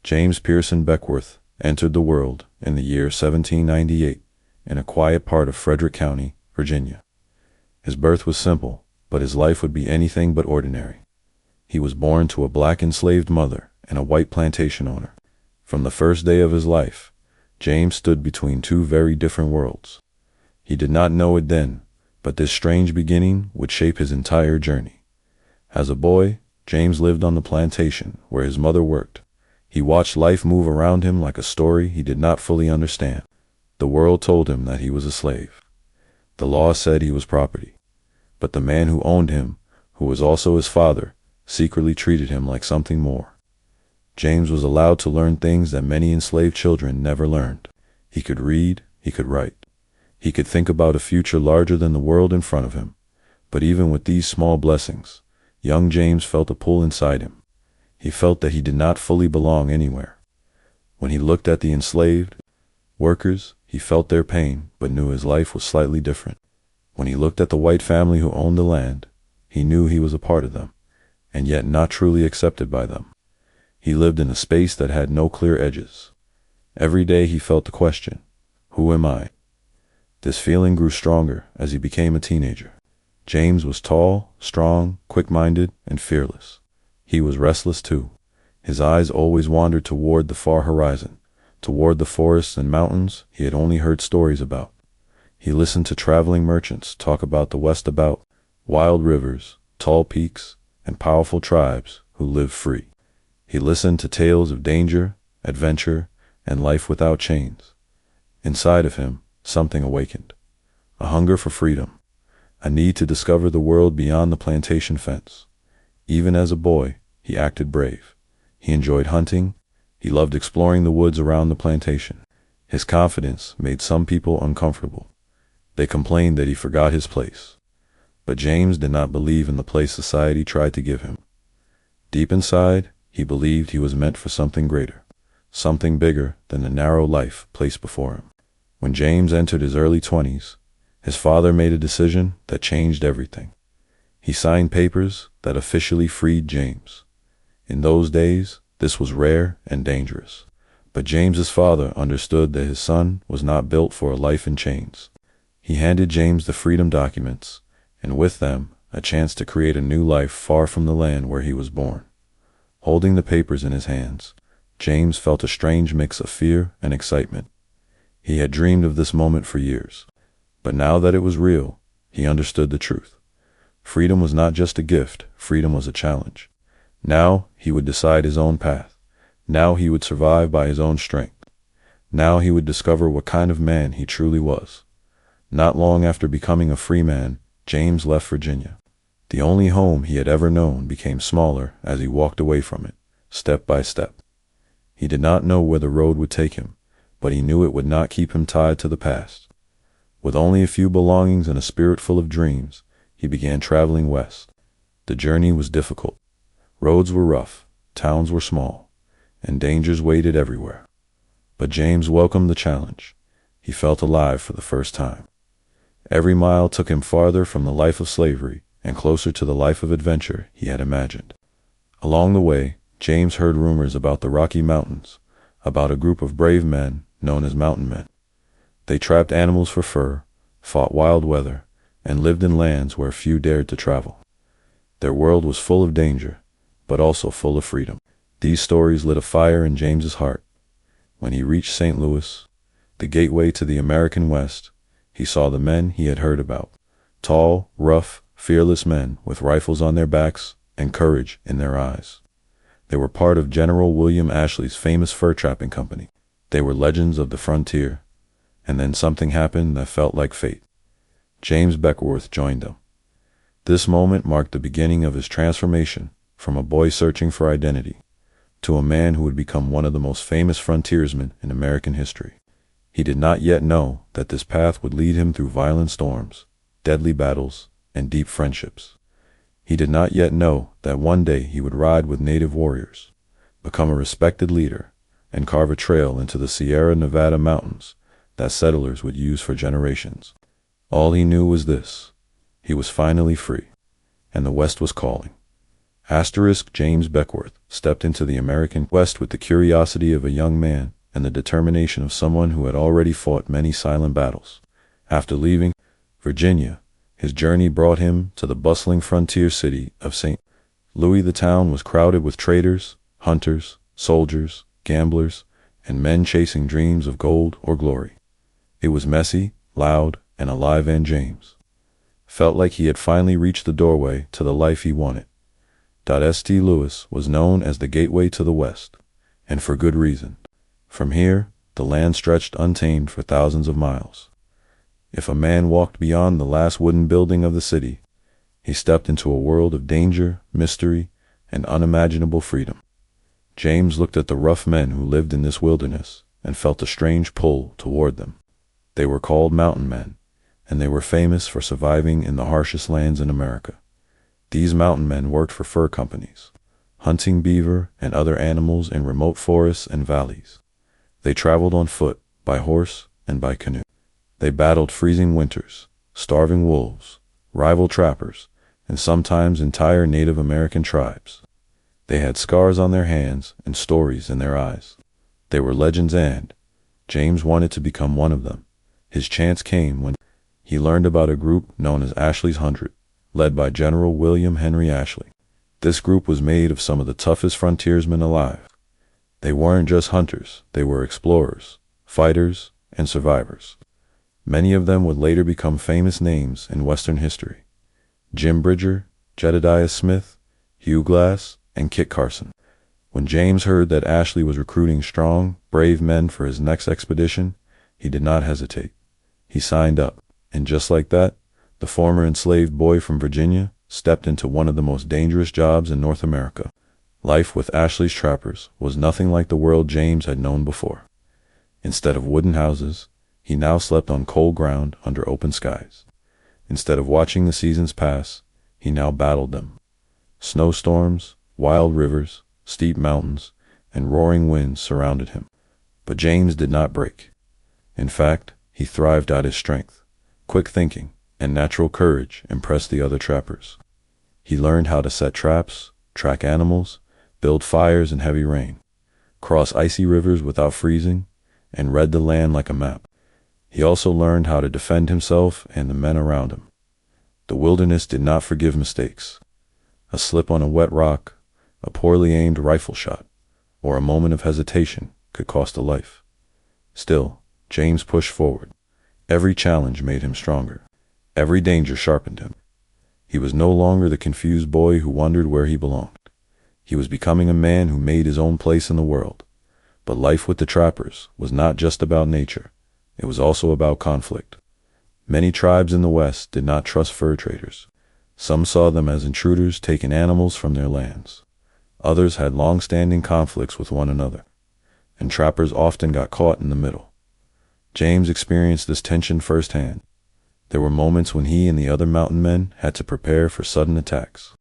James Pearson Beckwourth entered the world in the year 1798 in a quiet part of Frederick County, Virginia. His birth was simple, but his life would be anything but ordinary. He was born to a black enslaved mother and a white plantation owner. From the first day of his life, James stood between two very different worlds. He did not know it then, but this strange beginning would shape his entire journey. As a boy, James lived on the plantation where his mother worked. He watched life move around him like a story he did not fully understand. The world told him that he was a slave. The law said he was property. But the man who owned him, who was also his father, secretly treated him like something more. James was allowed to learn things that many enslaved children never learned. He could read, he could write. He could think about a future larger than the world in front of him. But even with these small blessings, young James felt a pull inside him. He felt that he did not fully belong anywhere. When he looked at the enslaved workers, he felt their pain, but knew his life was slightly different. When he looked at the white family who owned the land, he knew he was a part of them, and yet not truly accepted by them. He lived in a space that had no clear edges. Every day he felt the question, who am I? This feeling grew stronger as he became a teenager. James was tall, strong, quick-minded, and fearless. He was restless too. His eyes always wandered toward the far horizon, toward the forests and mountains he had only heard stories about. He listened to traveling merchants talk about the West, about wild rivers, tall peaks, and powerful tribes who lived free. He listened to tales of danger, adventure, and life without chains. Inside of him, something awakened. A hunger for freedom, a need to discover the world beyond the plantation fence. Even as a boy, he acted brave. He enjoyed hunting. He loved exploring the woods around the plantation. His confidence made some people uncomfortable. They complained that he forgot his place. But James did not believe in the place society tried to give him. Deep inside, he believed he was meant for something greater, something bigger than the narrow life placed before him. When James entered his early 20s, his father made a decision that changed everything. He signed papers that officially freed James. In those days, this was rare and dangerous. But James's father understood that his son was not built for a life in chains. He handed James the freedom documents, and with them, a chance to create a new life far from the land where he was born. Holding the papers in his hands, James felt a strange mix of fear and excitement. He had dreamed of this moment for years. But now that it was real, he understood the truth. Freedom was not just a gift, freedom was a challenge. Now he would decide his own path. Now he would survive by his own strength. Now he would discover what kind of man he truly was. Not long after becoming a free man, James left Virginia. The only home he had ever known became smaller as he walked away from it, step by step. He did not know where the road would take him, but he knew it would not keep him tied to the past. With only a few belongings and a spirit full of dreams, he began traveling west. The journey was difficult. Roads were rough, towns were small, and dangers waited everywhere. But James welcomed the challenge. He felt alive for the first time. Every mile took him farther from the life of slavery and closer to the life of adventure he had imagined. Along the way, James heard rumors about the Rocky Mountains, about a group of brave men known as mountain men. They trapped animals for fur, fought wild weather, and lived in lands where few dared to travel. Their world was full of danger, but also full of freedom. These stories lit a fire in James's heart. When he reached St. Louis, the gateway to the American West, he saw the men he had heard about. Tall, rough, fearless men with rifles on their backs and courage in their eyes. They were part of General William Ashley's famous fur trapping company. They were legends of the frontier. And then something happened that felt like fate. James Beckwourth joined them. This moment marked the beginning of his transformation from a boy searching for identity to a man who would become one of the most famous frontiersmen in American history. He did not yet know that this path would lead him through violent storms, deadly battles, and deep friendships. He did not yet know that one day he would ride with native warriors, become a respected leader, and carve a trail into the Sierra Nevada mountains that settlers would use for generations. All he knew was this: he was finally free, and the West was calling. James Beckwourth stepped into the American West with the curiosity of a young man and the determination of someone who had already fought many silent battles. After leaving Virginia, his journey brought him to the bustling frontier city of St. Louis. The town was crowded with traders, hunters, soldiers, gamblers, and men chasing dreams of gold or glory. It was messy, loud, and alive, and James felt like he had finally reached the doorway to the life he wanted. St. Louis was known as the gateway to the West, and for good reason. From here, the land stretched untamed for thousands of miles. If a man walked beyond the last wooden building of the city, he stepped into a world of danger, mystery, and unimaginable freedom. James looked at the rough men who lived in this wilderness and felt a strange pull toward them. They were called mountain men, and they were famous for surviving in the harshest lands in America. These mountain men worked for fur companies, hunting beaver and other animals in remote forests and valleys. They traveled on foot, by horse, and by canoe. They battled freezing winters, starving wolves, rival trappers, and sometimes entire Native American tribes. They had scars on their hands and stories in their eyes. They were legends, and James wanted to become one of them. His chance came when he learned about a group known as Ashley's 100, led by General William Henry Ashley. This group was made of some of the toughest frontiersmen alive. They weren't just hunters, they were explorers, fighters, and survivors. Many of them would later become famous names in Western history: Jim Bridger, Jedediah Smith, Hugh Glass, and Kit Carson. When James heard that Ashley was recruiting strong, brave men for his next expedition, he did not hesitate. He signed up, and just like that, the former enslaved boy from Virginia stepped into one of the most dangerous jobs in North America. Life with Ashley's trappers was nothing like the world James had known before. Instead of wooden houses, he now slept on cold ground under open skies. Instead of watching the seasons pass, he now battled them. Snowstorms, wild rivers, steep mountains, and roaring winds surrounded him. But James did not break. In fact, he thrived out his strength. Quick thinking and natural courage impressed the other trappers. He learned how to set traps, track animals, build fires in heavy rain, cross icy rivers without freezing, and read the land like a map. He also learned how to defend himself and the men around him. The wilderness did not forgive mistakes. A slip on a wet rock, a poorly aimed rifle shot, or a moment of hesitation could cost a life. Still, James pushed forward. Every challenge made him stronger. Every danger sharpened him. He was no longer the confused boy who wondered where he belonged. He was becoming a man who made his own place in the world. But life with the trappers was not just about nature. It was also about conflict. Many tribes in the West did not trust fur traders. Some saw them as intruders taking animals from their lands. Others had long-standing conflicts with one another, and trappers often got caught in the middle. James experienced this tension firsthand. There were moments when he and the other mountain men had to prepare for sudden attacks.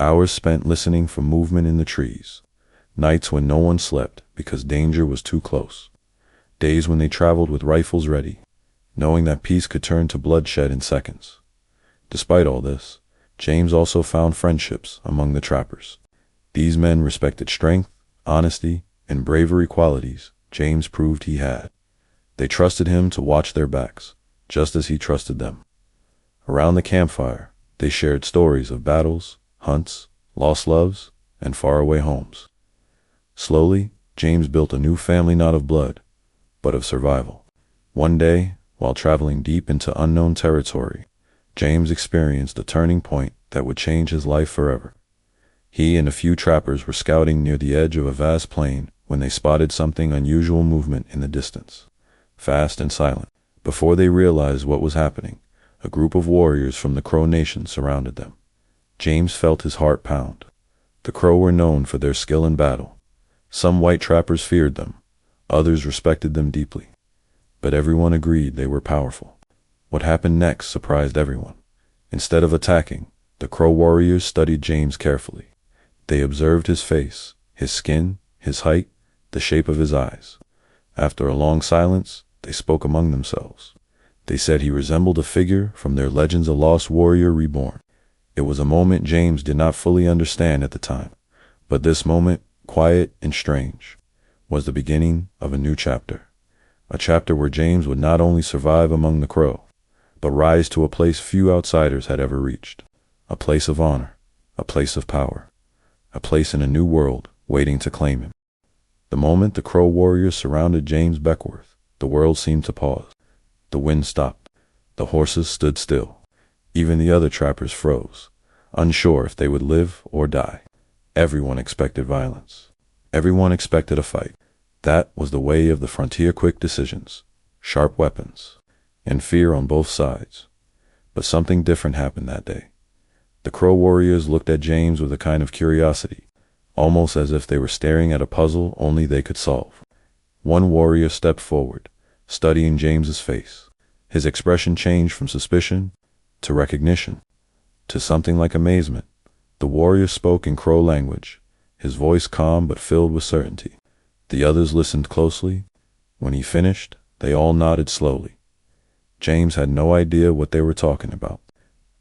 Hours spent listening for movement in the trees. Nights when no one slept because danger was too close. Days when they traveled with rifles ready, knowing that peace could turn to bloodshed in seconds. Despite all this, James also found friendships among the trappers. These men respected strength, honesty, and bravery, qualities James proved he had. They trusted him to watch their backs, just as he trusted them. Around the campfire, they shared stories of battles, hunts, lost loves, and faraway homes. Slowly, James built a new family not of blood, but of survival. One day, while traveling deep into unknown territory, James experienced a turning point that would change his life forever. He and a few trappers were scouting near the edge of a vast plain when they spotted something unusual movement in the distance, fast and silent. Before they realized what was happening, a group of warriors from the Crow Nation surrounded them. James felt his heart pound. The Crow were known for their skill in battle. Some white trappers feared them, others respected them deeply, but everyone agreed they were powerful. What happened next surprised everyone. Instead of attacking, the Crow warriors studied James carefully. They observed his face, his skin, his height, the shape of his eyes. After a long silence, they spoke among themselves. They said he resembled a figure from their legends, a lost warrior reborn. It was a moment James did not fully understand at the time, but this moment, quiet and strange, was the beginning of a new chapter. A chapter where James would not only survive among the Crow, but rise to a place few outsiders had ever reached. A place of honor, a place of power, a place in a new world waiting to claim him. The moment the Crow warriors surrounded James Beckwourth, the world seemed to pause. The wind stopped. The horses stood still. Even the other trappers froze, unsure if they would live or die. Everyone expected violence. Everyone expected a fight. That was the way of the frontier: quick decisions, sharp weapons, and fear on both sides. But something different happened that day. The Crow warriors looked at James with a kind of curiosity, almost as if they were staring at a puzzle only they could solve. One warrior stepped forward, studying James's face. His expression changed from suspicion to recognition, to something like amazement. The warrior spoke in Crow language, his voice calm but filled with certainty. The others listened closely. When he finished, they all nodded slowly. James had no idea what they were talking about,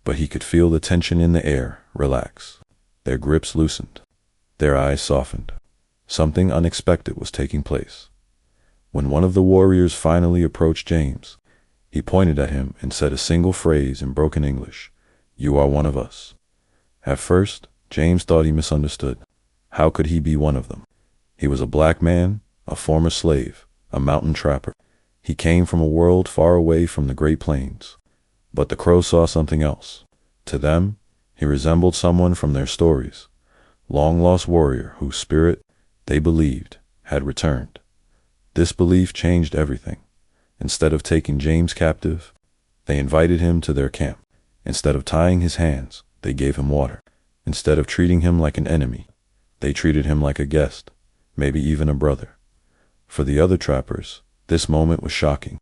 but he could feel the tension in the air relax. Their grips loosened. Their eyes softened. Something unexpected was taking place. When one of the warriors finally approached James, he pointed at him and said a single phrase in broken English: "You are one of us." At first, James thought he misunderstood. How could he be one of them? He was a black man, a former slave, a mountain trapper. He came from a world far away from the Great Plains. But the Crow saw something else. To them, he resembled someone from their stories, long-lost warrior whose spirit, they believed, had returned. This belief changed everything. Instead of taking James captive, they invited him to their camp. Instead of tying his hands, they gave him water. Instead of treating him like an enemy, they treated him like a guest, maybe even a brother. For the other trappers, this moment was shocking,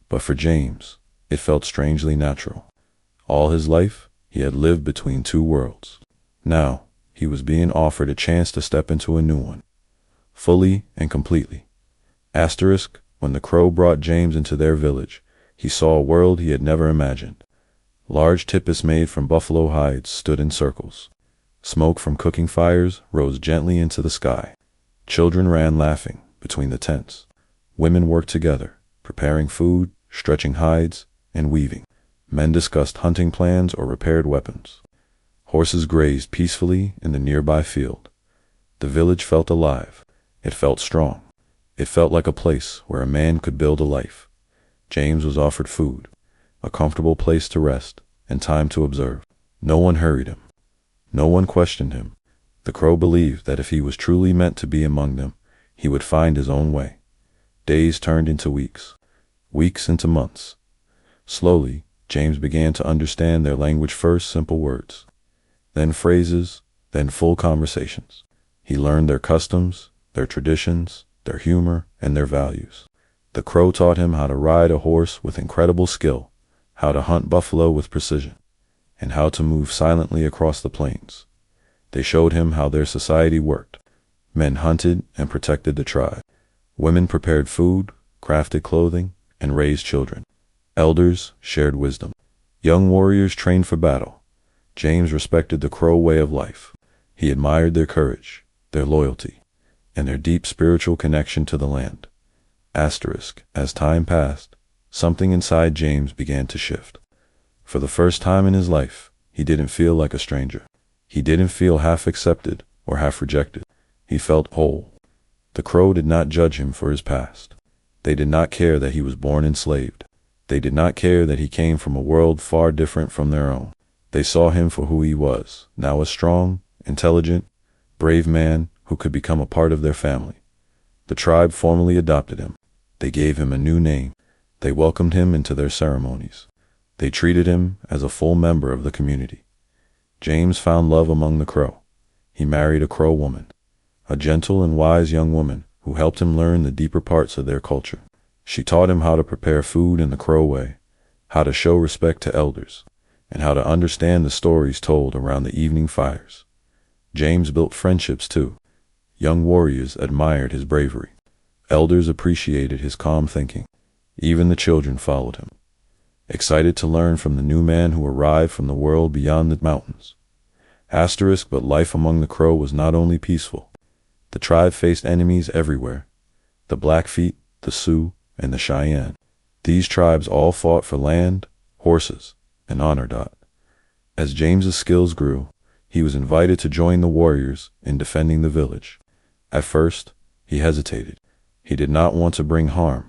but for James, it felt strangely natural. All his life, he had lived between two worlds. Now, he was being offered a chance to step into a new one, fully and completely. Asterisk, when the Crow brought James into their village, he saw a world he had never imagined. Large tippets made from buffalo hides stood in circles. Smoke from cooking fires rose gently into the sky. Children ran laughing between the tents. Women worked together, preparing food, stretching hides, and weaving. Men discussed hunting plans or repaired weapons. Horses grazed peacefully in the nearby field. The village felt alive. It felt strong. It felt like a place where a man could build a life. James was offered food, a comfortable place to rest, and time to observe. No one hurried him. No one questioned him. The Crow believed that if he was truly meant to be among them, he would find his own way. Days turned into weeks, weeks into months. Slowly, James began to understand their language: first simple words, then phrases, then full conversations. He learned their customs, their traditions, their humor, and their values. The Crow taught him how to ride a horse with incredible skill, how to hunt buffalo with precision, and how to move silently across the plains. They showed him how their society worked. Men hunted and protected the tribe. Women prepared food, crafted clothing, and raised children. Elders shared wisdom. Young warriors trained for battle. James respected the Crow way of life. He admired their courage, their loyalty, and their deep spiritual connection to the land. Asterisk, as time passed, something inside James began to shift. For the first time in his life, he didn't feel like a stranger. He didn't feel half accepted or half rejected. He felt whole. The Crow did not judge him for his past. They did not care that he was born enslaved. They did not care that he came from a world far different from their own. They saw him for who he was, now a strong, intelligent, brave man who could become a part of their family. The tribe formally adopted him. They gave him a new name. They welcomed him into their ceremonies. They treated him as a full member of the community. James found love among the Crow. He married a Crow woman, a gentle and wise young woman who helped him learn the deeper parts of their culture. She taught him how to prepare food in the Crow way, how to show respect to elders, and how to understand the stories told around the evening fires. James built friendships too. Young warriors admired his bravery. Elders appreciated his calm thinking. Even the children followed him, excited to learn from the new man who arrived from the world beyond the mountains. But life among the Crow was not only peaceful. The tribe faced enemies everywhere: the Blackfeet, the Sioux, and the Cheyenne. These tribes all fought for land, horses, and honor. As James's skills grew, he was invited to join the warriors in defending the village. At first, he hesitated. He did not want to bring harm,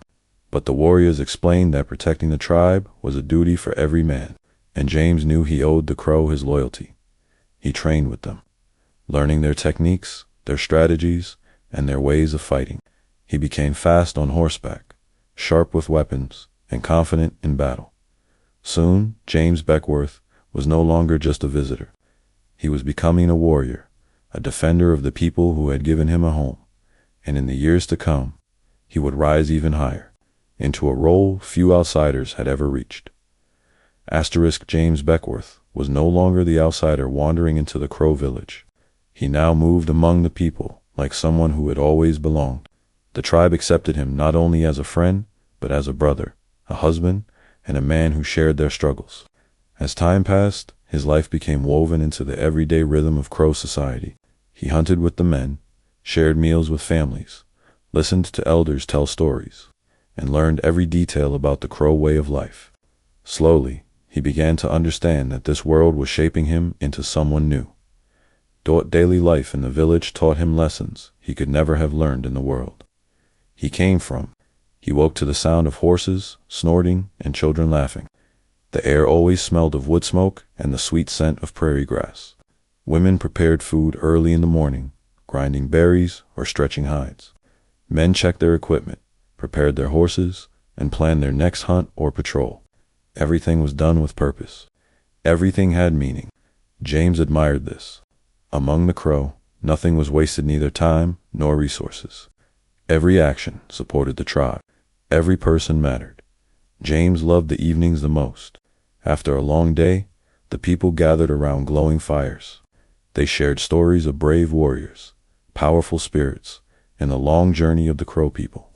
but the warriors explained that protecting the tribe was a duty for every man, and James knew he owed the Crow his loyalty. He trained with them, learning their techniques, their strategies, and their ways of fighting. He became fast on horseback, sharp with weapons, and confident in battle. Soon, James Beckwourth was no longer just a visitor. He was becoming a warrior, a defender of the people who had given him a home, and in the years to come, he would rise even higher, into a role few outsiders had ever reached. James Beckwourth was no longer the outsider wandering into the Crow village. He now moved among the people like someone who had always belonged. The tribe accepted him not only as a friend, but as a brother, a husband, and a man who shared their struggles. As time passed, his life became woven into the everyday rhythm of Crow society. He hunted with the men, shared meals with families, listened to elders tell stories, and learned every detail about the Crow way of life. Slowly, he began to understand that this world was shaping him into someone new. Daily life in the village taught him lessons he could never have learned in the world he came from. He woke to the sound of horses snorting and children laughing. The air always smelled of wood smoke and the sweet scent of prairie grass. Women prepared food early in the morning, grinding berries or stretching hides. Men checked their equipment, prepared their horses, and planned their next hunt or patrol. Everything was done with purpose. Everything had meaning. James admired this. Among the Crow, nothing was wasted, neither time nor resources. Every action supported the tribe. Every person mattered. James loved the evenings the most. After a long day, the people gathered around glowing fires. They shared stories of brave warriors, powerful spirits, and the long journey of the Crow people.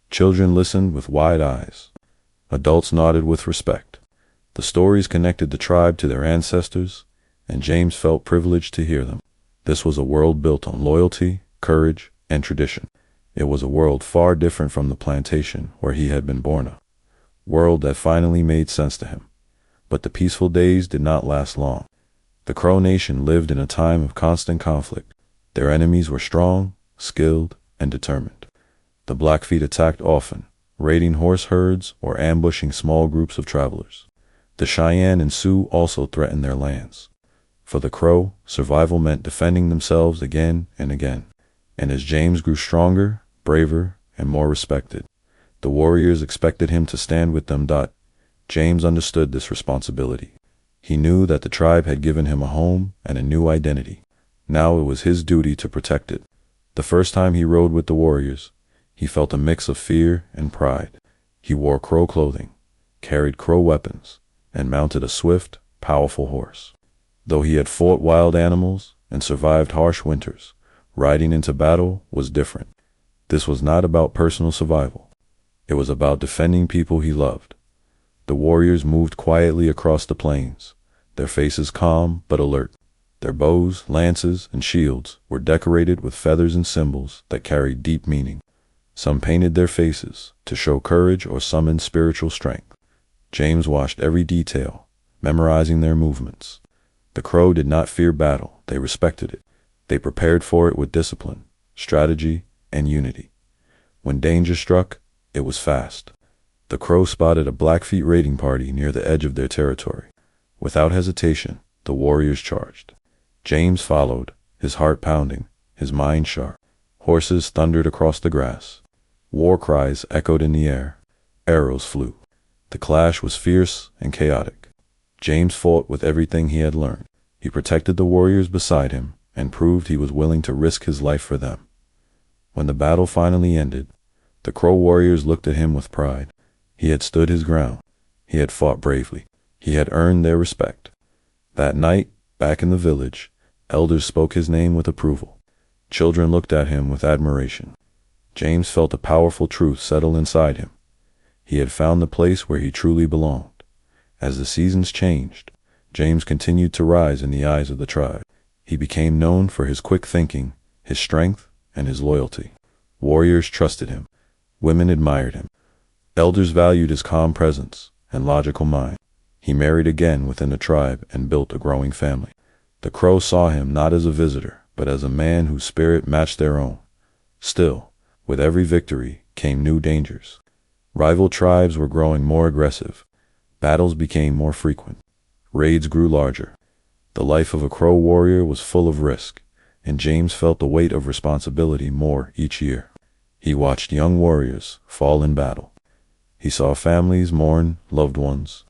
Children listened with wide eyes. Adults nodded with respect. The stories connected the tribe to their ancestors, and James felt privileged to hear them. This was a world built on loyalty, courage, and tradition. It was a world far different from the plantation where he had been born, a world that finally made sense to him. But the peaceful days did not last long. The Crow Nation lived in a time of constant conflict. Their enemies were strong, skilled, and determined. The Blackfeet attacked often, raiding horse herds or ambushing small groups of travelers. The Cheyenne and Sioux also threatened their lands. For the Crow, survival meant defending themselves again and again. And as James grew stronger, braver, and more respected, the warriors expected him to stand with them. James understood this responsibility. He knew that the tribe had given him a home and a new identity. Now it was his duty to protect it. The first time he rode with the warriors, he felt a mix of fear and pride. He wore Crow clothing, carried Crow weapons, and mounted a swift, powerful horse. Though he had fought wild animals and survived harsh winters, riding into battle was different. This was not about personal survival. It was about defending people he loved. The warriors moved quietly across the plains, their faces calm but alert. Their bows, lances, and shields were decorated with feathers and symbols that carried deep meaning. Some painted their faces to show courage or summon spiritual strength. James watched every detail, memorizing their movements. The Crow did not fear battle, they respected it. They prepared for it with discipline, strategy, and unity. When danger struck, it was fast. The Crow spotted a Blackfeet raiding party near the edge of their territory. Without hesitation, the warriors charged. James followed, his heart pounding, his mind sharp. Horses thundered across the grass. War cries echoed in the air. Arrows flew. The clash was fierce and chaotic. James fought with everything he had learned. He protected the warriors beside him and proved he was willing to risk his life for them. When the battle finally ended, the Crow warriors looked at him with pride. He had stood his ground. He had fought bravely. He had earned their respect. That night, back in the village, elders spoke his name with approval. Children looked at him with admiration. James felt a powerful truth settle inside him. He had found the place where he truly belonged. As the seasons changed, James continued to rise in the eyes of the tribe. He became known for his quick thinking, his strength, and his loyalty. Warriors trusted him. Women admired him. Elders valued his calm presence and logical mind. He married again within the tribe and built a growing family. The Crows saw him not as a visitor, but as a man whose spirit matched their own. Still, with every victory came new dangers. Rival tribes were growing more aggressive. Battles became more frequent. Raids grew larger. The life of a Crow warrior was full of risk, and James felt the weight of responsibility more each year. He watched young warriors fall in battle. He saw families mourn loved ones.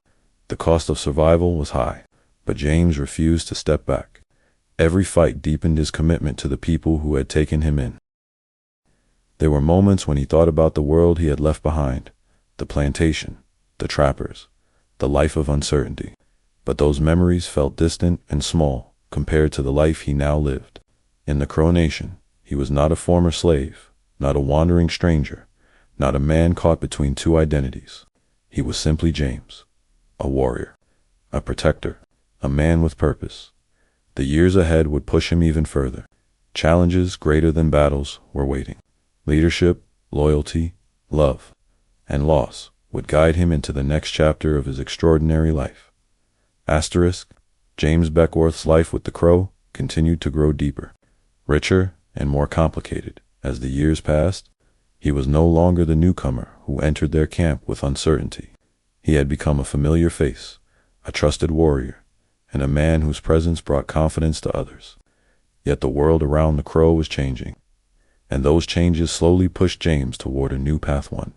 The cost of survival was high, but James refused to step back. Every fight deepened his commitment to the people who had taken him in. There were moments when he thought about the world he had left behind, the plantation, the trappers, the life of uncertainty. But those memories felt distant and small compared to the life he now lived. In the Crow Nation, he was not a former slave, not a wandering stranger, not a man caught between two identities. He was simply James, a warrior, a protector, a man with purpose. The years ahead would push him even further. Challenges greater than battles were waiting. Leadership, loyalty, love, and loss would guide him into the next chapter of his extraordinary life. Asterisk, James Beckwourth's life with the Crow continued to grow deeper, richer, and more complicated. As the years passed, he was no longer the newcomer who entered their camp with uncertainty. He had become a familiar face, a trusted warrior, and a man whose presence brought confidence to others. Yet the world around the Crow was changing, and those changes slowly pushed James toward a new path, one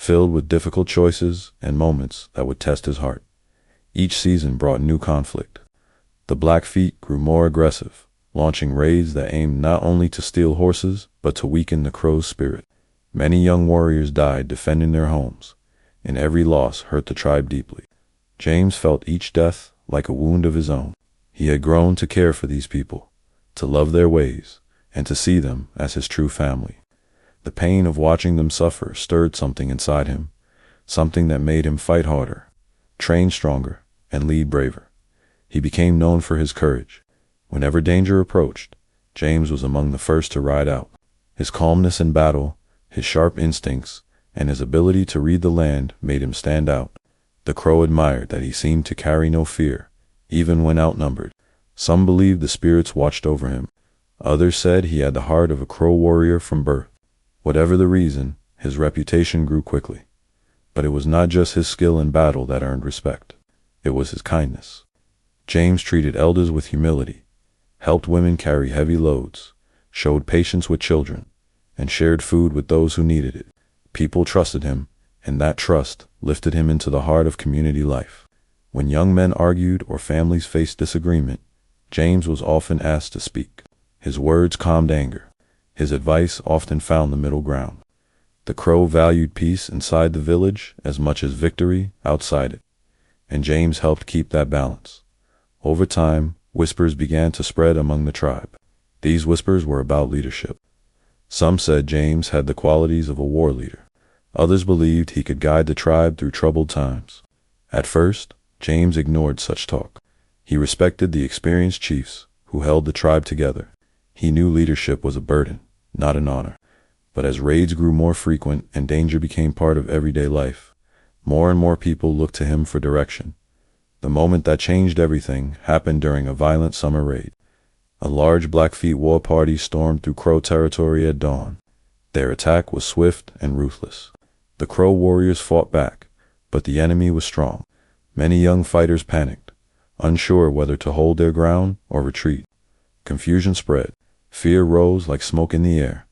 filled with difficult choices and moments that would test his heart. Each season brought new conflict. The Blackfeet grew more aggressive, launching raids that aimed not only to steal horses, but to weaken the Crow's spirit. Many young warriors died defending their homes, and every loss hurt the tribe deeply. James felt each death like a wound of his own. He had grown to care for these people, to love their ways, and to see them as his true family. The pain of watching them suffer stirred something inside him, something that made him fight harder, train stronger, and lead braver. He became known for his courage. Whenever danger approached, James was among the first to ride out. His calmness in battle, his sharp instincts, and his ability to read the land made him stand out. The Crow admired that he seemed to carry no fear, even when outnumbered. Some believed the spirits watched over him. Others said he had the heart of a Crow warrior from birth. Whatever the reason, his reputation grew quickly. But it was not just his skill in battle that earned respect. It was his kindness. James treated elders with humility, helped women carry heavy loads, showed patience with children, and shared food with those who needed it. People trusted him, and that trust lifted him into the heart of community life. When young men argued or families faced disagreement, James was often asked to speak. His words calmed anger. His advice often found the middle ground. The Crow valued peace inside the village as much as victory outside it, and James helped keep that balance. Over time, whispers began to spread among the tribe. These whispers were about leadership. Some said James had the qualities of a war leader. Others believed he could guide the tribe through troubled times. At first, James ignored such talk. He respected the experienced chiefs who held the tribe together. He knew leadership was a burden, not an honor. But as raids grew more frequent and danger became part of everyday life, more and more people looked to him for direction. The moment that changed everything happened during a violent summer raid. A large Blackfeet war party stormed through Crow territory at dawn. Their attack was swift and ruthless. The Crow warriors fought back, but the enemy was strong. Many young fighters panicked, unsure whether to hold their ground or retreat. Confusion spread. Fear rose like smoke in the air.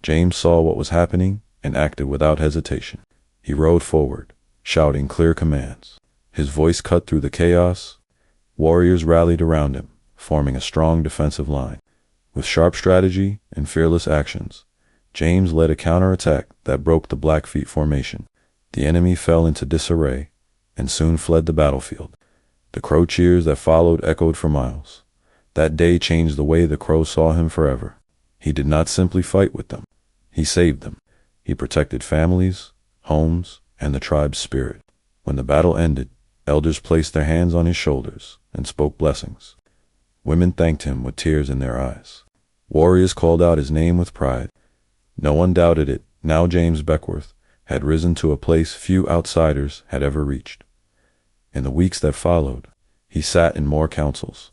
James saw what was happening and acted without hesitation. He rode forward, shouting clear commands. His voice cut through the chaos. Warriors rallied around him, forming a strong defensive line. With sharp strategy and fearless actions, James led a counterattack that broke the Blackfeet formation. The enemy fell into disarray and soon fled the battlefield. The Crow cheers that followed echoed for miles. That day changed the way the Crow saw him forever. He did not simply fight with them. He saved them. He protected families, homes, and the tribe's spirit. When the battle ended, elders placed their hands on his shoulders and spoke blessings. Women thanked him with tears in their eyes. Warriors called out his name with pride. No one doubted it. Now James Beckwourth had risen to a place few outsiders had ever reached. In the weeks that followed, he sat in more councils.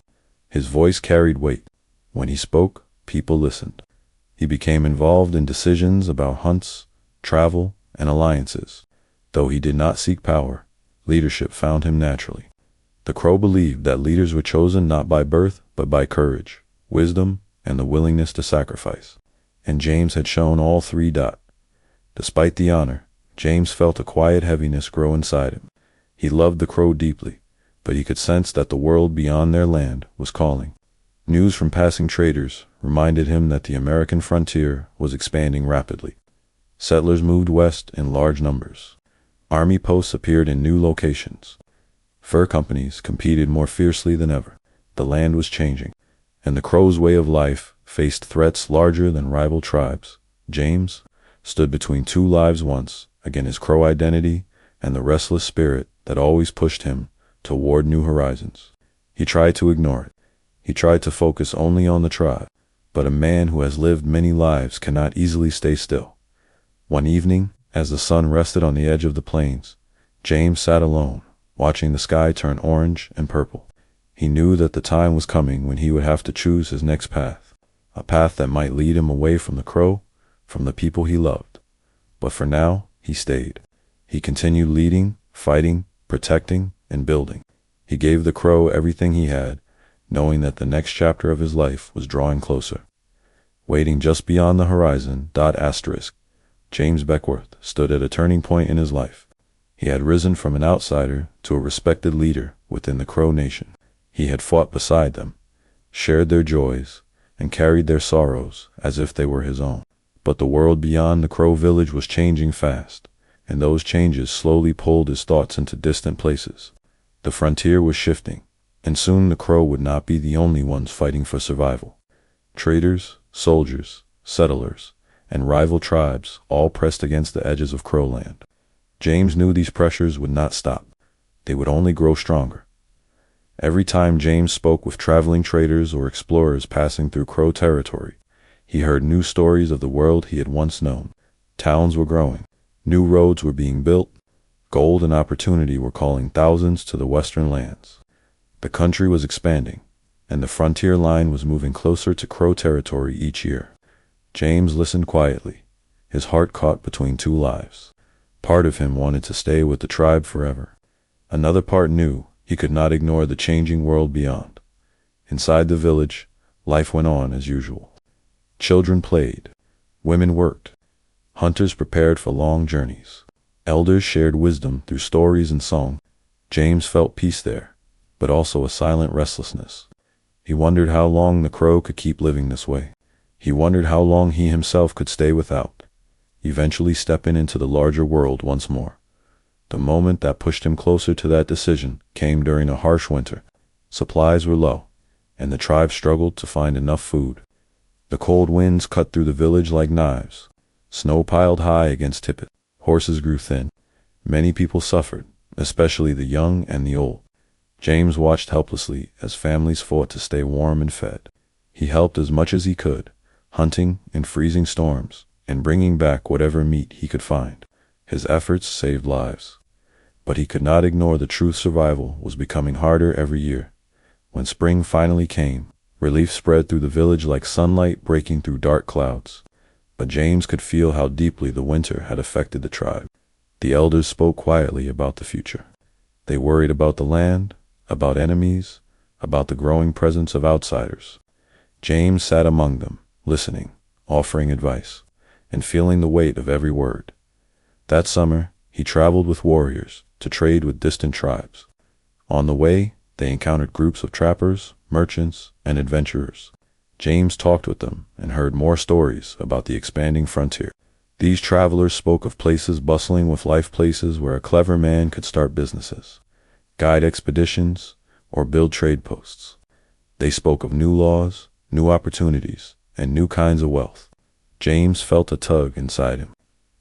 His voice carried weight. When he spoke, people listened. He became involved in decisions about hunts, travel, and alliances. Though he did not seek power, leadership found him naturally. The Crow believed that leaders were chosen not by birth, but by courage, wisdom, and the willingness to sacrifice. And James had shown all three. Despite the honor, James felt a quiet heaviness grow inside him. He loved the Crow deeply, but he could sense that the world beyond their land was calling. News from passing traders reminded him that the American frontier was expanding rapidly. Settlers moved west in large numbers. Army posts appeared in new locations. Fur companies competed more fiercely than ever. The land was changing, and the Crow's way of life faced threats larger than rival tribes. James stood between two lives once, against his Crow identity and the restless spirit that always pushed him toward new horizons. He tried to ignore it. He tried to focus only on the tribe, but a man who has lived many lives cannot easily stay still. One evening, as the sun rested on the edge of the plains, James sat alone, watching the sky turn orange and purple. He knew that the time was coming when he would have to choose his next path, a path that might lead him away from the Crow, from the people he loved. But for now, he stayed. He continued leading, fighting, protecting, and building. He gave the Crow everything he had, knowing that the next chapter of his life was drawing closer. Waiting just beyond the horizon, James Beckwourth stood at a turning point in his life. He had risen from an outsider to a respected leader within the Crow nation. He had fought beside them, shared their joys, and carried their sorrows as if they were his own. But the world beyond the Crow village was changing fast, and those changes slowly pulled his thoughts into distant places. The frontier was shifting, and soon the Crow would not be the only ones fighting for survival. Traders, soldiers, settlers, and rival tribes all pressed against the edges of Crowland. James knew these pressures would not stop. They would only grow stronger. Every time James spoke with traveling traders or explorers passing through Crow territory, he heard new stories of the world he had once known. Towns were growing. New roads were being built. Gold and opportunity were calling thousands to the western lands. The country was expanding, and the frontier line was moving closer to Crow territory each year. James listened quietly, his heart caught between two lives. Part of him wanted to stay with the tribe forever. Another part knew he could not ignore the changing world beyond. Inside the village, life went on as usual. Children played. Women worked. Hunters prepared for long journeys. Elders shared wisdom through stories and song. James felt peace there, but also a silent restlessness. He wondered how long the Crow could keep living this way. He wondered how long he himself could stay without, eventually stepping into the larger world once more. The moment that pushed him closer to that decision came during a harsh winter. Supplies were low, and the tribe struggled to find enough food. The cold winds cut through the village like knives. Snow piled high against tippet. Horses grew thin. Many people suffered, especially the young and the old. James watched helplessly as families fought to stay warm and fed. He helped as much as he could, hunting in freezing storms and bringing back whatever meat he could find. His efforts saved lives. But he could not ignore the truth: survival was becoming harder every year. When spring finally came, relief spread through the village like sunlight breaking through dark clouds. But James could feel how deeply the winter had affected the tribe. The elders spoke quietly about the future. They worried about the land, about enemies, about the growing presence of outsiders. James sat among them, listening, offering advice, and feeling the weight of every word. That summer, he traveled with warriors to trade with distant tribes. On the way, they encountered groups of trappers, merchants, and adventurers. James talked with them and heard more stories about the expanding frontier. These travelers spoke of places bustling with life, places where a clever man could start businesses, guide expeditions, or build trade posts. They spoke of new laws, new opportunities, and new kinds of wealth. James felt a tug inside him.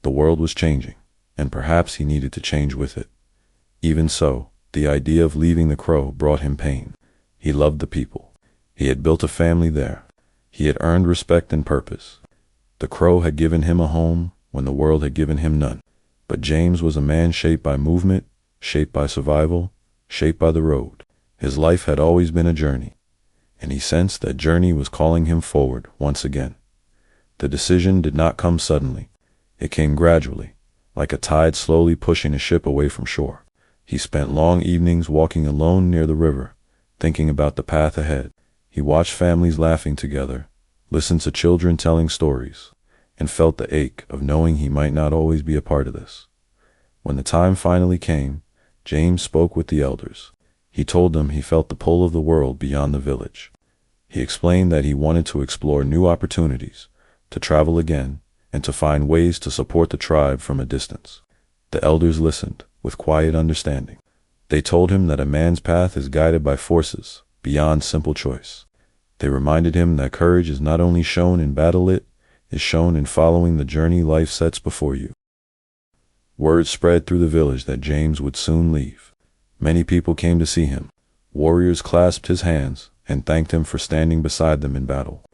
The world was changing, and perhaps he needed to change with it. Even so, the idea of leaving the Crow brought him pain. He loved the people. He had built a family there. He had earned respect and purpose. The Crow had given him a home when the world had given him none. But James was a man shaped by movement, shaped by survival, shaped by the road. His life had always been a journey, and he sensed that journey was calling him forward once again. The decision did not come suddenly. It came gradually, like a tide slowly pushing a ship away from shore. He spent long evenings walking alone near the river, thinking about the path ahead. He watched families laughing together, listened to children telling stories, and felt the ache of knowing he might not always be a part of this. When the time finally came, James spoke with the elders. He told them he felt the pull of the world beyond the village. He explained that he wanted to explore new opportunities, to travel again, and to find ways to support the tribe from a distance. The elders listened with quiet understanding. They told him that a man's path is guided by forces beyond simple choice. They reminded him that courage is not only shown in battle, it is shown in following the journey life sets before you. Word spread through the village that James would soon leave. Many people came to see him. Warriors clasped his hands and thanked him for standing beside them in battle.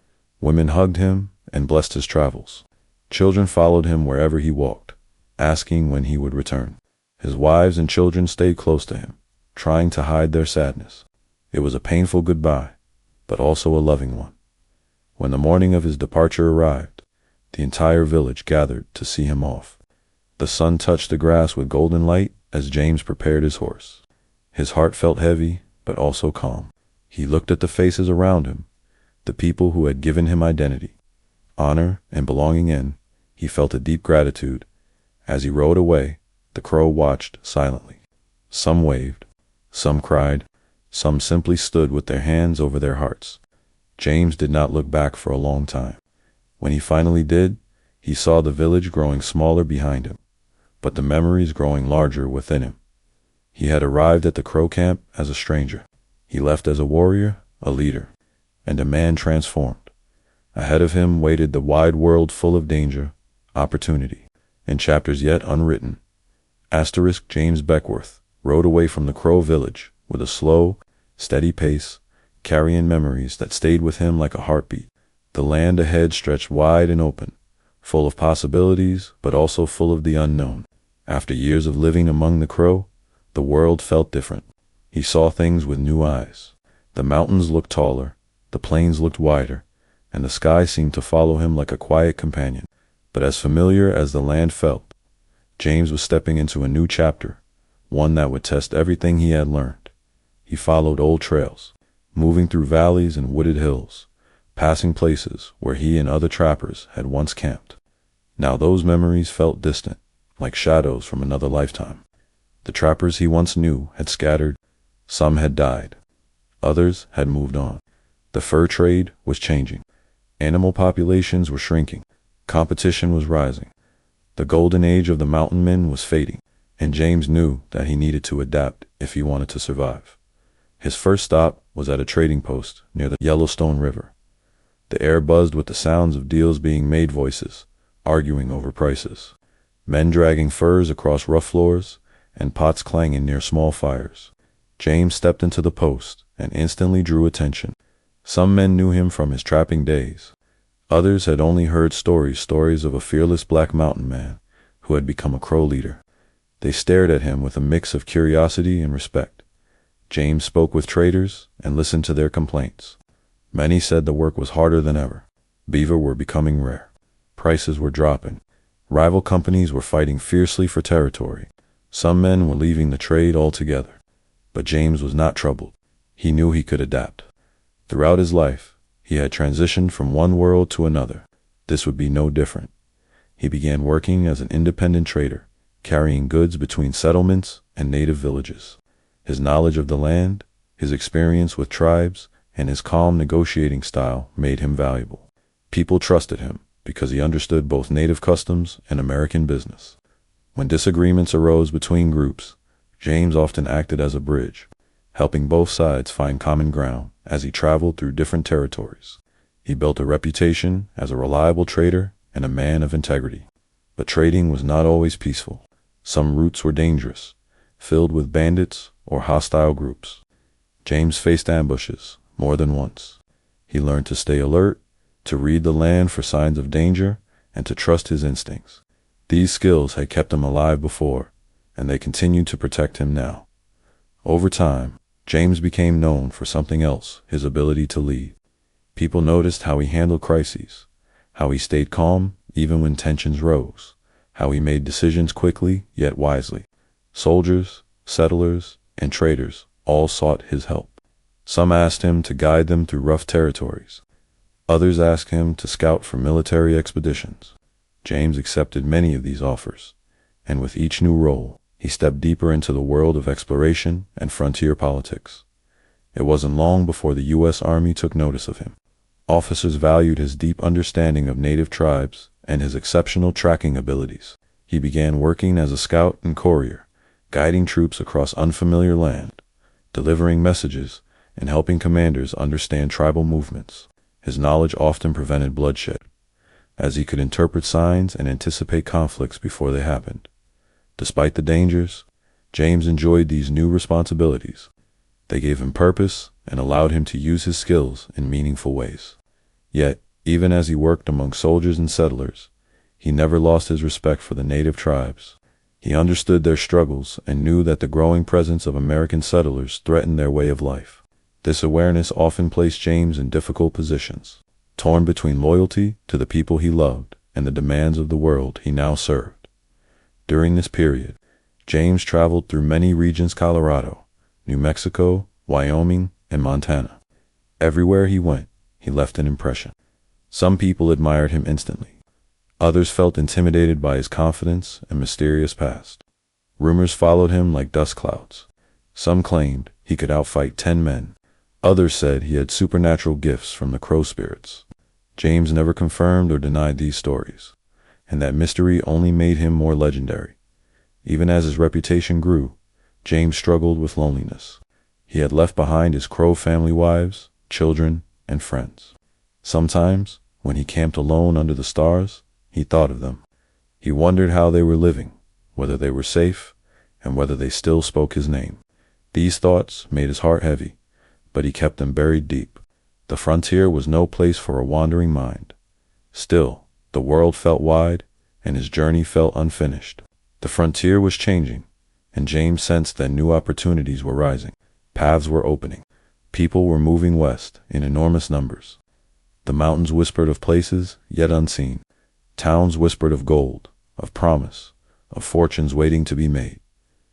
Women hugged him and blessed his travels. Children followed him wherever he walked, asking when he would return. His wives and children stayed close to him, trying to hide their sadness. It was a painful goodbye, but also a loving one. When the morning of his departure arrived, the entire village gathered to see him off. The sun touched the grass with golden light as James prepared his horse. His heart felt heavy, but also calm. He looked at the faces around him, the people who had given him identity, honor, and belonging in. He felt a deep gratitude. As he rode away, the Crow watched silently. Some waved, some cried, some simply stood with their hands over their hearts. James did not look back for a long time. When he finally did, he saw the village growing smaller behind him, but the memories growing larger within him. He had arrived at the Crow camp as a stranger. He left as a warrior, a leader, and a man transformed. Ahead of him waited the wide world full of danger, opportunity, and chapters yet unwritten. James Beckwourth rode away from the Crow village with a slow, steady pace, carrying memories that stayed with him like a heartbeat. The land ahead stretched wide and open, full of possibilities, but also full of the unknown. After years of living among the Crow, the world felt different. He saw things with new eyes. The mountains looked taller, the plains looked wider, and the sky seemed to follow him like a quiet companion. But as familiar as the land felt, James was stepping into a new chapter, one that would test everything he had learned. He followed old trails, moving through valleys and wooded hills, passing places where he and other trappers had once camped. Now those memories felt distant, like shadows from another lifetime. The trappers he once knew had scattered. Some had died. Others had moved on. The fur trade was changing. Animal populations were shrinking. Competition was rising. The golden age of the mountain men was fading, and James knew that he needed to adapt if he wanted to survive. His first stop was at a trading post near the Yellowstone River. The air buzzed with the sounds of deals being made, voices arguing over prices, men dragging furs across rough floors, and pots clanging near small fires. James stepped into the post and instantly drew attention. Some men knew him from his trapping days. Others had only heard stories of a fearless black mountain man who had become a Crow leader. They stared at him with a mix of curiosity and respect. James spoke with traders and listened to their complaints. Many said the work was harder than ever. Beaver were becoming rare. Prices were dropping. Rival companies were fighting fiercely for territory. Some men were leaving the trade altogether. But James was not troubled. He knew he could adapt. Throughout his life, he had transitioned from one world to another. This would be no different. He began working as an independent trader, carrying goods between settlements and native villages. His knowledge of the land, his experience with tribes, and his calm negotiating style made him valuable. People trusted him because he understood both native customs and American business. When disagreements arose between groups, James often acted as a bridge, helping both sides find common ground as he traveled through different territories. He built a reputation as a reliable trader and a man of integrity. But trading was not always peaceful. Some routes were dangerous, filled with bandits or hostile groups. James faced ambushes more than once. He learned to stay alert, to read the land for signs of danger, and to trust his instincts. These skills had kept him alive before, and they continued to protect him now. Over time, James became known for something else: his ability to lead. People noticed how he handled crises, how he stayed calm even when tensions rose, how he made decisions quickly yet wisely. Soldiers, settlers, and traders all sought his help. Some asked him to guide them through rough territories. Others asked him to scout for military expeditions. James accepted many of these offers, and with each new role, he stepped deeper into the world of exploration and frontier politics. It wasn't long before the U.S. Army took notice of him. Officers valued his deep understanding of native tribes and his exceptional tracking abilities. He began working as a scout and courier, guiding troops across unfamiliar land, delivering messages, and helping commanders understand tribal movements. His knowledge often prevented bloodshed, as he could interpret signs and anticipate conflicts before they happened. Despite the dangers, James enjoyed these new responsibilities. They gave him purpose and allowed him to use his skills in meaningful ways. Yet, even as he worked among soldiers and settlers, he never lost his respect for the native tribes. He understood their struggles and knew that the growing presence of American settlers threatened their way of life. This awareness often placed James in difficult positions, torn between loyalty to the people he loved and the demands of the world he now served. During this period, James traveled through many regions: Colorado, New Mexico, Wyoming, and Montana. Everywhere he went, he left an impression. Some people admired him instantly. Others felt intimidated by his confidence and mysterious past. Rumors followed him like dust clouds. Some claimed he could outfight 10 men. Others said he had supernatural gifts from the crow spirits. James never confirmed or denied these stories, and that mystery only made him more legendary. Even as his reputation grew, James struggled with loneliness. He had left behind his crow family wives, children, and friends. Sometimes, when he camped alone under the stars, he thought of them. He wondered how they were living, whether they were safe, and whether they still spoke his name. These thoughts made his heart heavy, but he kept them buried deep. The frontier was no place for a wandering mind. Still, the world felt wide, and his journey felt unfinished. The frontier was changing, and James sensed that new opportunities were rising. Paths were opening. People were moving west in enormous numbers. The mountains whispered of places yet unseen. Towns whispered of gold, of promise, of fortunes waiting to be made.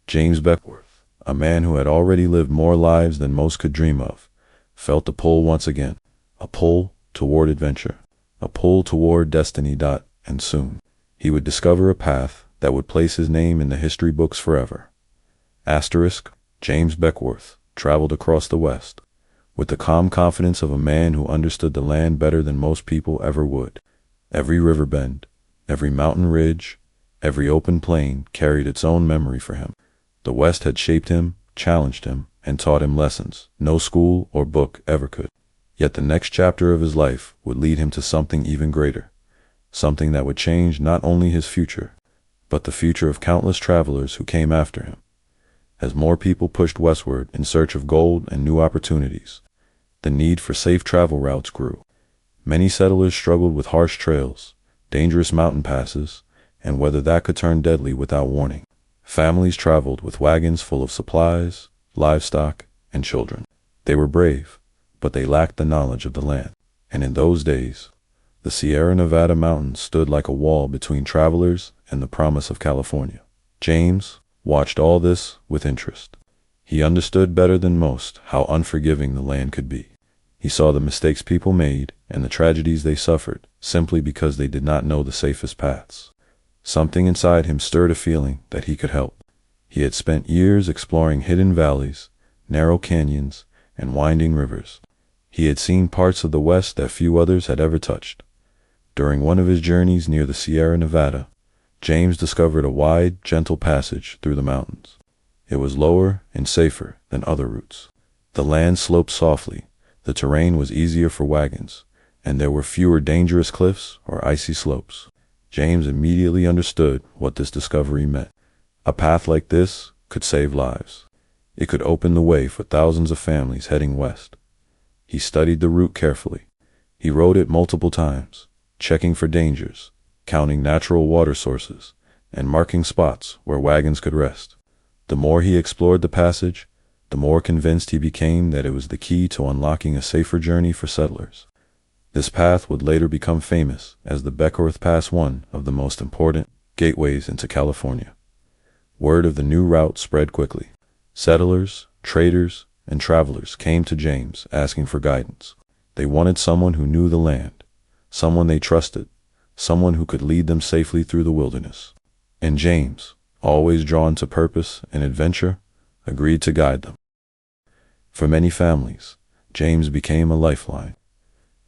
James Beckwourth, a man who had already lived more lives than most could dream of, felt the pull once again, a pull toward adventure, a pull toward destiny. And soon, he would discover a path that would place his name in the history books forever. James Beckwourth traveled across the West, with the calm confidence of a man who understood the land better than most people ever would. Every river bend, every mountain ridge, every open plain carried its own memory for him. The West had shaped him, challenged him, and taught him lessons no school or book ever could. Yet the next chapter of his life would lead him to something even greater, something that would change not only his future, but the future of countless travelers who came after him. As more people pushed westward in search of gold and new opportunities, the need for safe travel routes grew. Many settlers struggled with harsh trails, dangerous mountain passes, and weather that could turn deadly without warning. Families traveled with wagons full of supplies, livestock, and children. They were brave, but they lacked the knowledge of the land. And in those days, the Sierra Nevada mountains stood like a wall between travelers and the promise of California. James watched all this with interest. He understood better than most how unforgiving the land could be. He saw the mistakes people made and the tragedies they suffered simply because they did not know the safest paths. Something inside him stirred a feeling that he could help. He had spent years exploring hidden valleys, narrow canyons, and winding rivers. He had seen parts of the West that few others had ever touched. During one of his journeys near the Sierra Nevada, James discovered a wide, gentle passage through the mountains. It was lower and safer than other routes. The land sloped softly, the terrain was easier for wagons, and there were fewer dangerous cliffs or icy slopes. James immediately understood what this discovery meant. A path like this could save lives. It could open the way for thousands of families heading west. He studied the route carefully. He rode it multiple times, checking for dangers, counting natural water sources, and marking spots where wagons could rest. The more he explored the passage, the more convinced he became that it was the key to unlocking a safer journey for settlers. This path would later become famous as the Beckwourth Pass, one of the most important gateways into California. Word of the new route spread quickly. Settlers, traders, and travelers came to James asking for guidance. They wanted someone who knew the land, someone they trusted, someone who could lead them safely through the wilderness. And James, always drawn to purpose and adventure, agreed to guide them. For many families, James became a lifeline.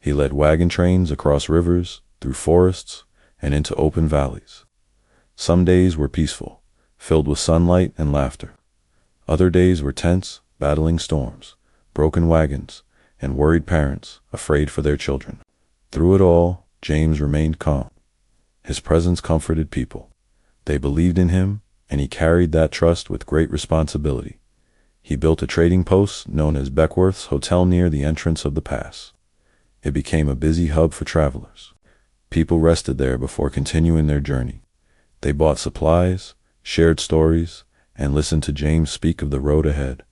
He led wagon trains across rivers, through forests, and into open valleys. Some days were peaceful, filled with sunlight and laughter. Other days were tense, battling storms, broken wagons, and worried parents afraid for their children. Through it all, James remained calm. His presence comforted people. They believed in him, and he carried that trust with great responsibility. He built a trading post known as Beckwourth's Hotel near the entrance of the pass. It became a busy hub for travelers. People rested there before continuing their journey. They bought supplies, shared stories, and listened to James speak of the road ahead.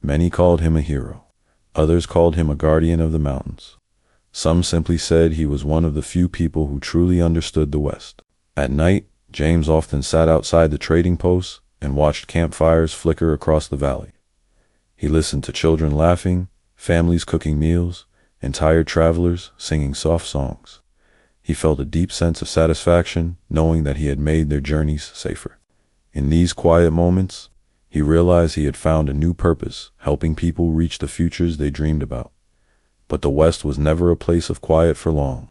Many called him a hero. Others called him a guardian of the mountains. Some simply said he was one of the few people who truly understood the West. At night, James often sat outside the trading post and watched campfires flicker across the valley. He listened to children laughing, families cooking meals, and tired travelers singing soft songs. He felt a deep sense of satisfaction knowing that he had made their journeys safer. In these quiet moments, he realized he had found a new purpose, helping people reach the futures they dreamed about. But the West was never a place of quiet for long.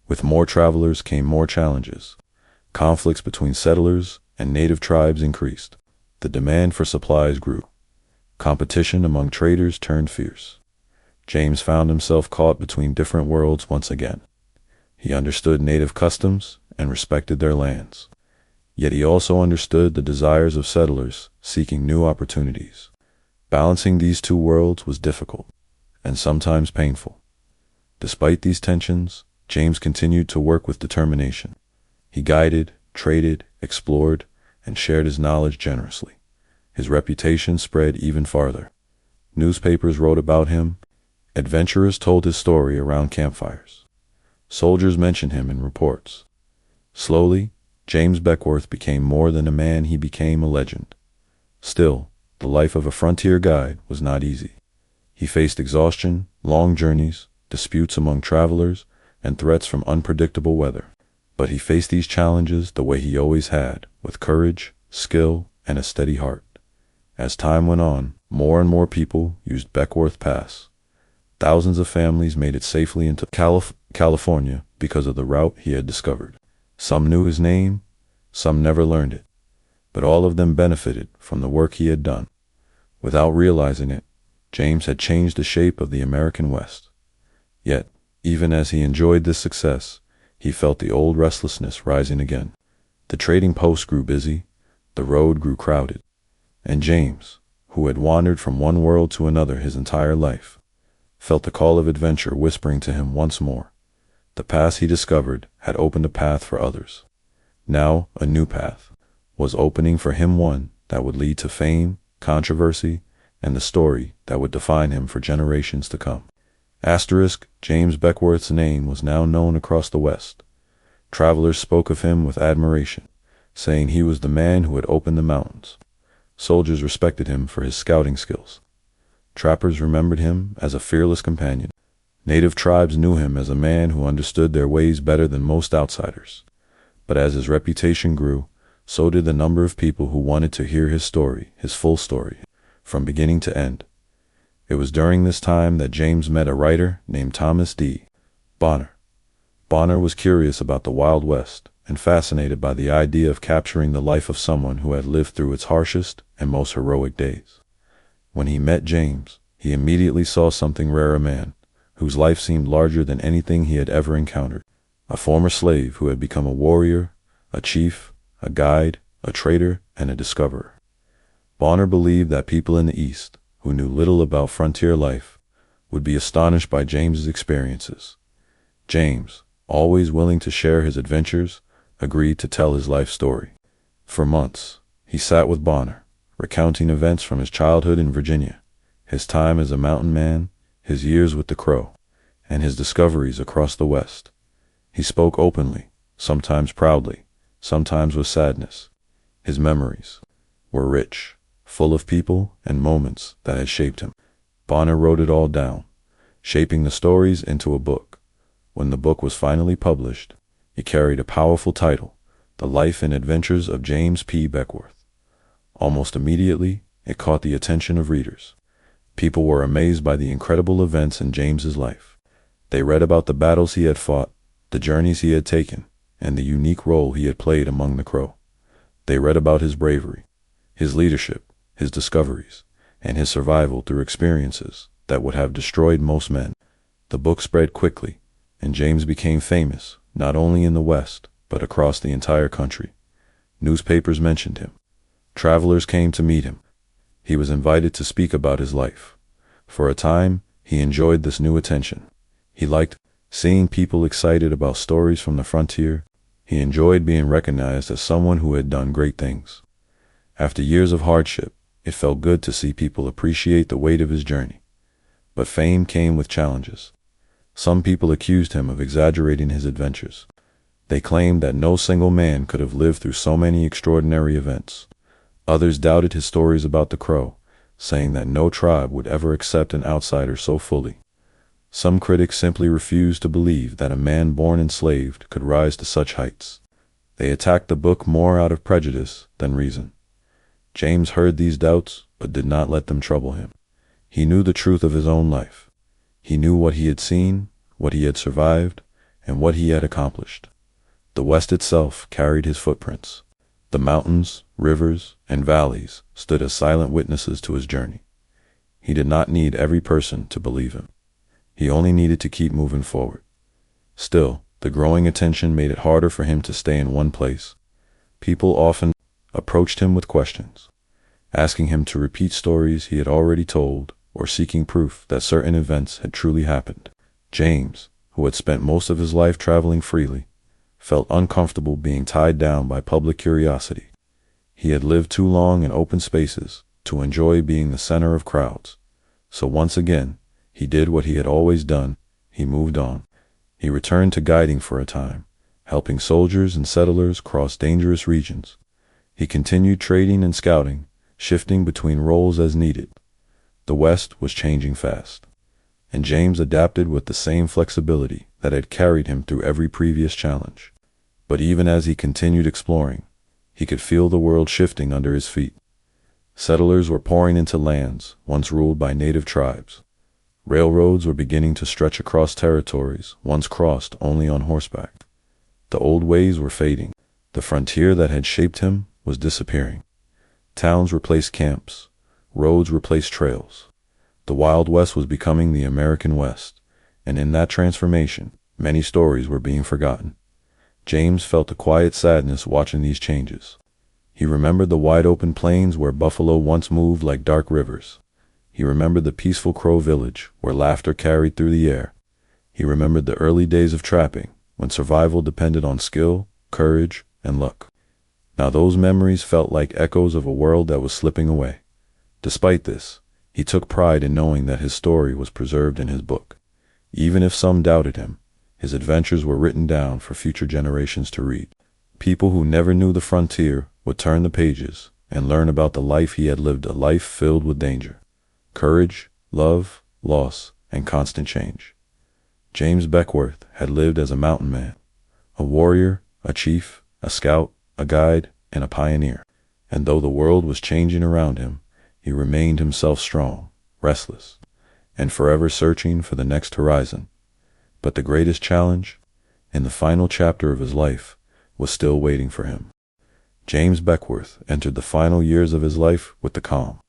With more travelers came more challenges. Conflicts between settlers and native tribes increased. The demand for supplies grew. Competition among traders turned fierce. James found himself caught between different worlds once again. He understood native customs and respected their lands. Yet he also understood the desires of settlers seeking new opportunities. Balancing these two worlds was difficult, and sometimes painful. Despite these tensions, James continued to work with determination. He guided, traded, explored, and shared his knowledge generously. His reputation spread even farther. Newspapers wrote about him. Adventurers told his story around campfires. Soldiers mentioned him in reports. Slowly, James Beckwourth became more than a man, he became a legend. Still, the life of a frontier guide was not easy. He faced exhaustion, long journeys, disputes among travelers, and threats from unpredictable weather. But he faced these challenges the way he always had, with courage, skill, and a steady heart. As time went on, more and more people used Beckwourth Pass. Thousands of families made it safely into California because of the route he had discovered. Some knew his name, some never learned it, but all of them benefited from the work he had done. Without realizing it, James had changed the shape of the American West. Yet, even as he enjoyed this success, he felt the old restlessness rising again. The trading post grew busy, the road grew crowded, and James, who had wandered from one world to another his entire life, felt the call of adventure whispering to him once more. The pass he discovered had opened a path for others. Now, a new path was opening for him, one that would lead to fame, controversy, and the story that would define him for generations to come. James Beckwourth's name was now known across the West. Travelers spoke of him with admiration, saying he was the man who had opened the mountains. Soldiers respected him for his scouting skills. Trappers remembered him as a fearless companion. Native tribes knew him as a man who understood their ways better than most outsiders. But as his reputation grew, so did the number of people who wanted to hear his story, his full story, from beginning to end. It was during this time that James met a writer named Thomas D. Bonner. Bonner was curious about the Wild West and fascinated by the idea of capturing the life of someone who had lived through its harshest and most heroic days. When he met James, he immediately saw something rare, a man whose life seemed larger than anything he had ever encountered. A former slave who had become a warrior, a chief, a guide, a trader, and a discoverer. Bonner believed that people in the East, who knew little about frontier life, would be astonished by James's experiences. James, always willing to share his adventures, agreed to tell his life story. For months, he sat with Bonner, recounting events from his childhood in Virginia, his time as a mountain man, his years with the Crow, and his discoveries across the West. He spoke openly, sometimes proudly, sometimes with sadness. His memories were rich, full of people and moments that had shaped him. Bonner wrote it all down, shaping the stories into a book. When the book was finally published, it carried a powerful title, The Life and Adventures of James P. Beckwourth. Almost immediately, it caught the attention of readers. People were amazed by the incredible events in James's life. They read about the battles he had fought, the journeys he had taken, and the unique role he had played among the Crow. They read about his bravery, his leadership, his discoveries, and his survival through experiences that would have destroyed most men. The book spread quickly, and James became famous, not only in the West, but across the entire country. Newspapers mentioned him. Travelers came to meet him. He was invited to speak about his life. For a time, he enjoyed this new attention. He liked seeing people excited about stories from the frontier. He enjoyed being recognized as someone who had done great things. After years of hardship, it felt good to see people appreciate the weight of his journey. But fame came with challenges. Some people accused him of exaggerating his adventures. They claimed that no single man could have lived through so many extraordinary events. Others doubted his stories about the Crow, saying that no tribe would ever accept an outsider so fully. Some critics simply refused to believe that a man born enslaved could rise to such heights. They attacked the book more out of prejudice than reason. James heard these doubts, but did not let them trouble him. He knew the truth of his own life. He knew what he had seen, what he had survived, and what he had accomplished. The West itself carried his footprints. The mountains, rivers, and valleys stood as silent witnesses to his journey. He did not need every person to believe him. He only needed to keep moving forward. Still, the growing attention made it harder for him to stay in one place. People often approached him with questions, asking him to repeat stories he had already told, or seeking proof that certain events had truly happened. James, who had spent most of his life traveling freely, felt uncomfortable being tied down by public curiosity. He had lived too long in open spaces to enjoy being the center of crowds. So once again, he did what he had always done. He moved on. He returned to guiding for a time, helping soldiers and settlers cross dangerous regions. He continued trading and scouting, shifting between roles as needed. The West was changing fast, and James adapted with the same flexibility that had carried him through every previous challenge. But even as he continued exploring, he could feel the world shifting under his feet. Settlers were pouring into lands once ruled by native tribes. Railroads were beginning to stretch across territories once crossed only on horseback. The old ways were fading. The frontier that had shaped him was disappearing. Towns replaced camps. Roads replaced trails. The Wild West was becoming the American West, and in that transformation, many stories were being forgotten. James felt a quiet sadness watching these changes. He remembered the wide-open plains where buffalo once moved like dark rivers. He remembered the peaceful Crow village where laughter carried through the air. He remembered the early days of trapping, when survival depended on skill, courage, and luck. Now those memories felt like echoes of a world that was slipping away. Despite this, he took pride in knowing that his story was preserved in his book. Even if some doubted him, his adventures were written down for future generations to read. People who never knew the frontier would turn the pages and learn about the life he had lived, a life filled with danger, courage, love, loss, and constant change. James Beckwourth had lived as a mountain man, a warrior, a chief, a scout, a guide, and a pioneer. And though the world was changing around him, he remained himself strong, restless, and forever searching for the next horizon. But the greatest challenge, in the final chapter of his life, was still waiting for him. James Beckwourth entered the final years of his life with the calm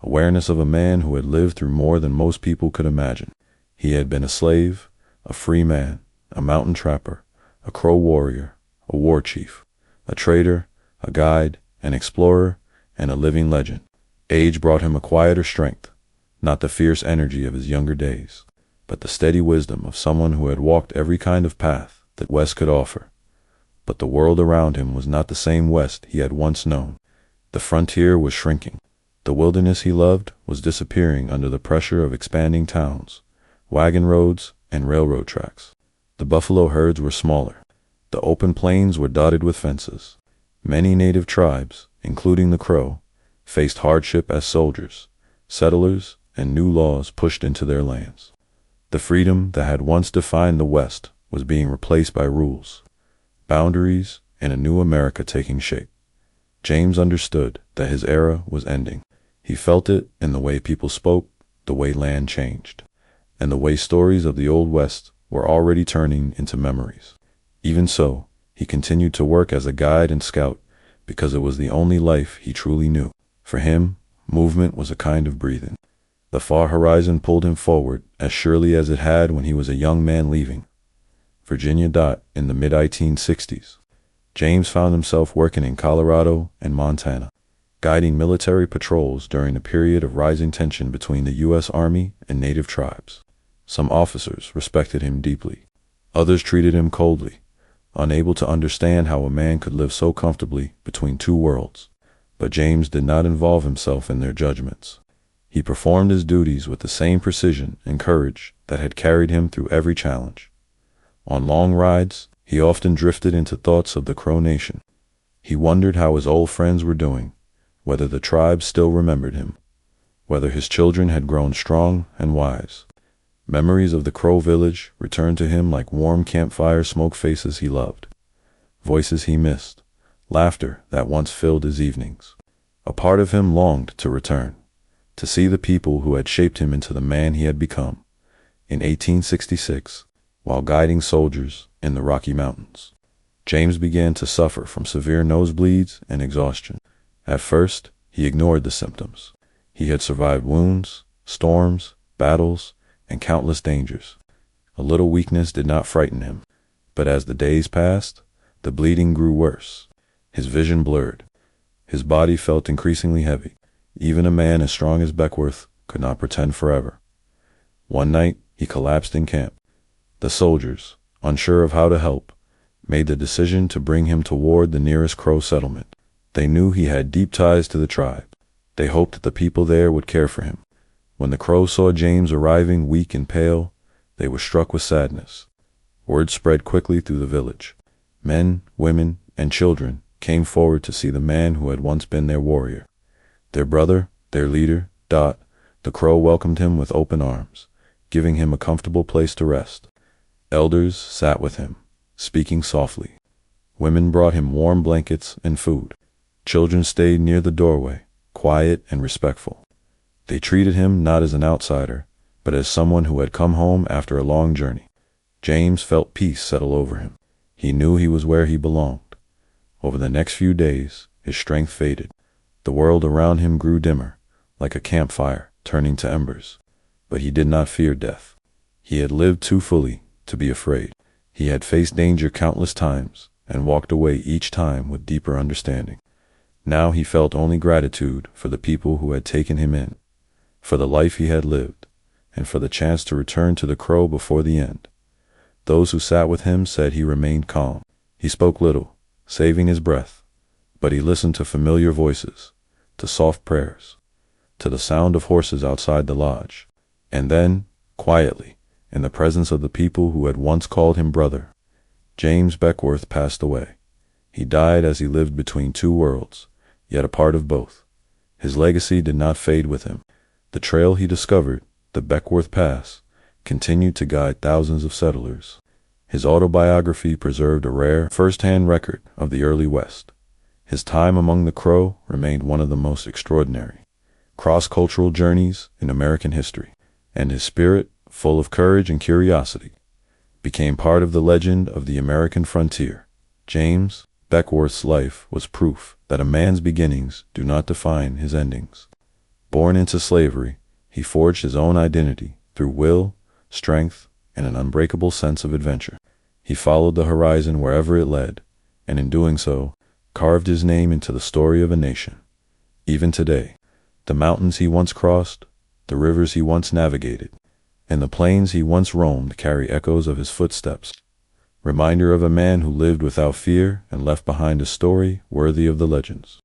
awareness of a man who had lived through more than most people could imagine. He had been a slave, a free man, a mountain trapper, a Crow warrior, a war chief, a trader, a guide, an explorer, and a living legend. Age brought him a quieter strength. not the fierce energy of his younger days, but the steady wisdom of someone who had walked every kind of path that West could offer. But the world around him was not the same West he had once known. The frontier was shrinking. The wilderness he loved was disappearing under the pressure of expanding towns, wagon roads, and railroad tracks. The buffalo herds were smaller. The open plains were dotted with fences. Many native tribes, including the Crow, faced hardship as soldiers, settlers, and new laws pushed into their lands. The freedom that had once defined the West was being replaced by rules, boundaries, and a new America taking shape. James understood that his era was ending. He felt it in the way people spoke, the way land changed, and the way stories of the Old West were already turning into memories. Even so, he continued to work as a guide and scout because it was the only life he truly knew. For him, movement was a kind of breathing. The far horizon pulled him forward as surely as it had when he was a young man leaving Virginia. In the mid-1860s, James found himself working in Colorado and Montana, guiding military patrols during a period of rising tension between the U.S. Army and native tribes. Some officers respected him deeply. Others treated him coldly, unable to understand how a man could live so comfortably between two worlds. But James did not involve himself in their judgments. He performed his duties with the same precision and courage that had carried him through every challenge. On long rides, he often drifted into thoughts of the Crow Nation. He wondered how his old friends were doing, whether the tribe still remembered him, whether his children had grown strong and wise. Memories of the Crow village returned to him like warm campfire smoke, faces he loved, voices he missed, laughter that once filled his evenings. A part of him longed to return, to see the people who had shaped him into the man he had become. In 1866, while guiding soldiers in the Rocky Mountains, James began to suffer from severe nosebleeds and exhaustion. At first, he ignored the symptoms. He had survived wounds, storms, battles, and countless dangers. A little weakness did not frighten him, but as the days passed, the bleeding grew worse. His vision blurred. His body felt increasingly heavy. Even a man as strong as Beckwourth could not pretend forever. One night, he collapsed in camp. The soldiers, unsure of how to help, made the decision to bring him toward the nearest Crow settlement. They knew he had deep ties to the tribe. They hoped that the people there would care for him. When the Crows saw James arriving weak and pale, they were struck with sadness. Word spread quickly through the village. Men, women, and children came forward to see the man who had once been their warrior. Their brother, their leader, Dot, the Crow welcomed him with open arms, giving him a comfortable place to rest. Elders sat with him, speaking softly. Women brought him warm blankets and food. Children stayed near the doorway, quiet and respectful. They treated him not as an outsider, but as someone who had come home after a long journey. James felt peace settle over him. He knew he was where he belonged. Over the next few days, his strength faded. The world around him grew dimmer, like a campfire turning to embers. But he did not fear death. He had lived too fully to be afraid. He had faced danger countless times and walked away each time with deeper understanding. Now he felt only gratitude for the people who had taken him in, for the life he had lived, and for the chance to return to the Crow before the end. Those who sat with him said he remained calm. He spoke little, saving his breath, but he listened to familiar voices, to soft prayers, to the sound of horses outside the lodge. And then, quietly, in the presence of the people who had once called him brother, James Beckwourth passed away. He died as he lived between two worlds, yet a part of both. His legacy did not fade with him. The trail he discovered, the Beckwourth Pass, continued to guide thousands of settlers. His autobiography preserved a rare, first-hand record of the early West. His time among the Crow remained one of the most extraordinary cross-cultural journeys in American history, and his spirit, full of courage and curiosity, became part of the legend of the American frontier. James Beckwourth's life was proof that a man's beginnings do not define his endings. Born into slavery, he forged his own identity through will, strength, and an unbreakable sense of adventure. He followed the horizon wherever it led, and in doing so, carved his name into the story of a nation. Even today, the mountains he once crossed, The rivers he once navigated and the plains he once roamed carry echoes of his footsteps. Reminder of a man who lived without fear and left behind a story worthy of the legends.